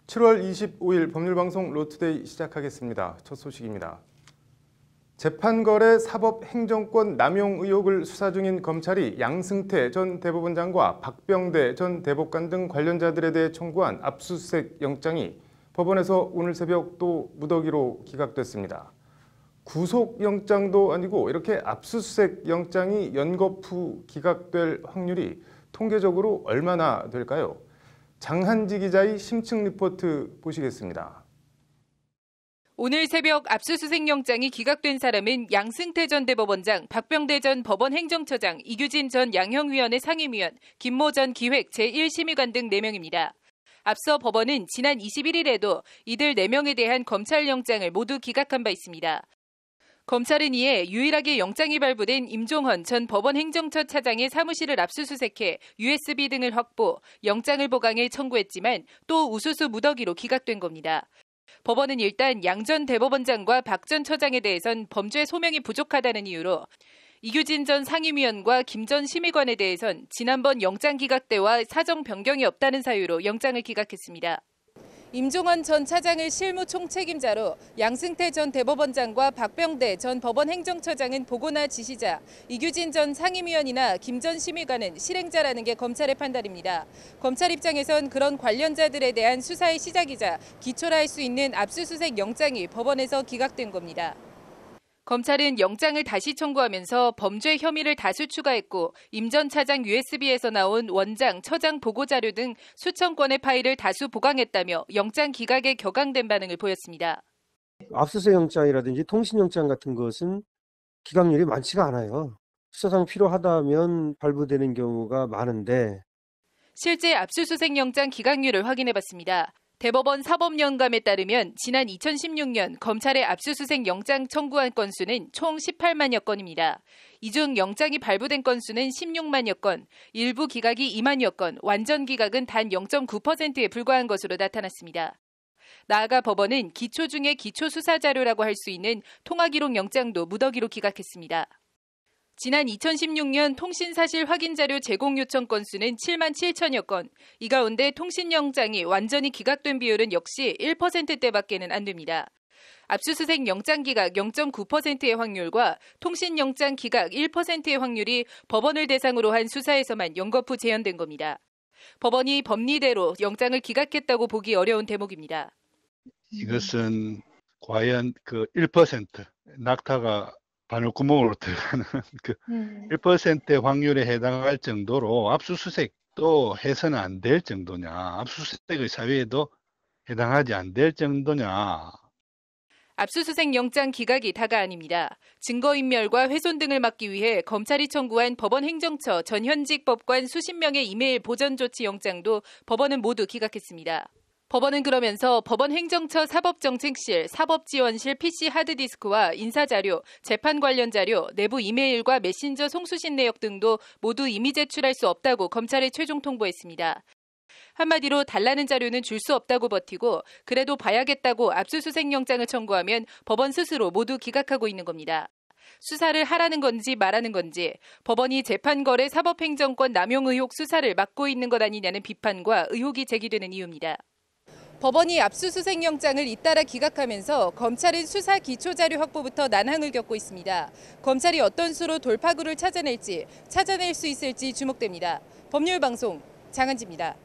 7월 25일 법률방송 로투데이 시작하겠습니다. 첫 소식입니다. 재판거래 사법행정권 남용 의혹을 수사 중인 검찰이 양승태 전 대법원장과 박병대 전 대법관 등 관련자들에 대해 청구한 압수수색 영장이 법원에서 오늘 새벽 또 무더기로 기각됐습니다. 구속영장도 아니고 이렇게 압수수색 영장이 연거푸 기각될 확률이 통계적으로 얼마나 될까요? 장한지 기자의 심층 리포트 보시겠습니다. 오늘 새벽 압수수색 영장이 기각된 사람은 양승태 전 대법원장, 박병대 전 법원행정처장, 이규진 전 양형위원회 상임위원, 김모 전 기획 제1심의관 등 4명입니다. 앞서 법원은 지난 21일에도 이들 4명에 대한 검찰영장을 모두 기각한 바 있습니다. 검찰은 이에 유일하게 영장이 발부된 임종헌 전 법원행정처 차장의 사무실을 압수수색해 USB 등을 확보, 영장을 보강해 청구했지만 또 우수수 무더기로 기각된 겁니다. 법원은 일단 양 전 대법원장과 박 전 처장에 대해선 범죄 소명이 부족하다는 이유로 이규진 전 상임위원과 김 전 심의관에 대해선 지난번 영장 기각 때와 사정 변경이 없다는 사유로 영장을 기각했습니다. 임종헌 전 차장을 실무 총책임자로 양승태 전 대법원장과 박병대 전 법원행정처장은 보고나 지시자, 이규진 전 상임위원이나 김 전 심의관은 실행자라는 게 검찰의 판단입니다. 검찰 입장에선 그런 관련자들에 대한 수사의 시작이자 기초라 할 수 있는 압수수색 영장이 법원에서 기각된 겁니다. 검찰은 영장을 다시 청구하면서 범죄 혐의를 다수 추가했고 임 전 차장 USB에서 나온 원장, 처장 보고자료 등 수천 건의 파일을 다수 보강했다며 영장 기각에 격앙된 반응을 보였습니다. 압수수색 영장이라든지 통신영장 같은 것은 기각률이 많지가 않아요. 수사상 필요하다면 발부되는 경우가 많은데 실제 압수수색 영장 기각률을 확인해봤습니다. 대법원 사법연감에 따르면 지난 2016년 검찰의 압수수색 영장 청구한 건수는 총 18만여 건입니다. 이 중 영장이 발부된 건수는 16만여 건, 일부 기각이 2만여 건, 완전 기각은 단 0.9%에 불과한 것으로 나타났습니다. 나아가 법원은 기초 중에 기초 수사 자료라고 할 수 있는 통화기록 영장도 무더기로 기각했습니다. 지난 2016년 통신사실 확인자료 제공 요청 건수는 7만 7천여 건, 이 가운데 통신영장이 완전히 기각된 비율은 역시 1%대밖에는 안 됩니다. 압수수색 영장 기각 0.9%의 확률과 통신영장 기각 1%의 확률이 법원을 대상으로 한 수사에서만 연거푸 재현된 겁니다. 법원이 법리대로 영장을 기각했다고 보기 어려운 대목입니다. 이것은 과연 그 1% 낙타가 바늘구멍으로 들어가는 그 1%의 확률에 해당할 정도로 압수수색도 해서는 안 될 정도냐, 압수수색의 사유에도 해당하지 안 될 정도냐. 압수수색 영장 기각이 다가 아닙니다. 증거인멸과 훼손 등을 막기 위해 검찰이 청구한 법원행정처 전현직 법관 수십 명의 이메일 보전 조치 영장도 법원은 모두 기각했습니다. 법원은 그러면서 법원행정처 사법정책실, 사법지원실 PC 하드디스크와 인사자료, 재판 관련 자료, 내부 이메일과 메신저 송수신 내역 등도 모두 이미 제출할 수 없다고 검찰에 최종 통보했습니다. 한마디로 달라는 자료는 줄 수 없다고 버티고 그래도 봐야겠다고 압수수색 영장을 청구하면 법원 스스로 모두 기각하고 있는 겁니다. 수사를 하라는 건지 말하는 건지 법원이 재판거래 사법행정권 남용 의혹 수사를 막고 있는 것 아니냐는 비판과 의혹이 제기되는 이유입니다. 법원이 압수수색 영장을 잇따라 기각하면서 검찰은 수사 기초자료 확보부터 난항을 겪고 있습니다. 검찰이 어떤 수로 돌파구를 찾아낼 수 있을지 주목됩니다. 법률방송 장한지입니다.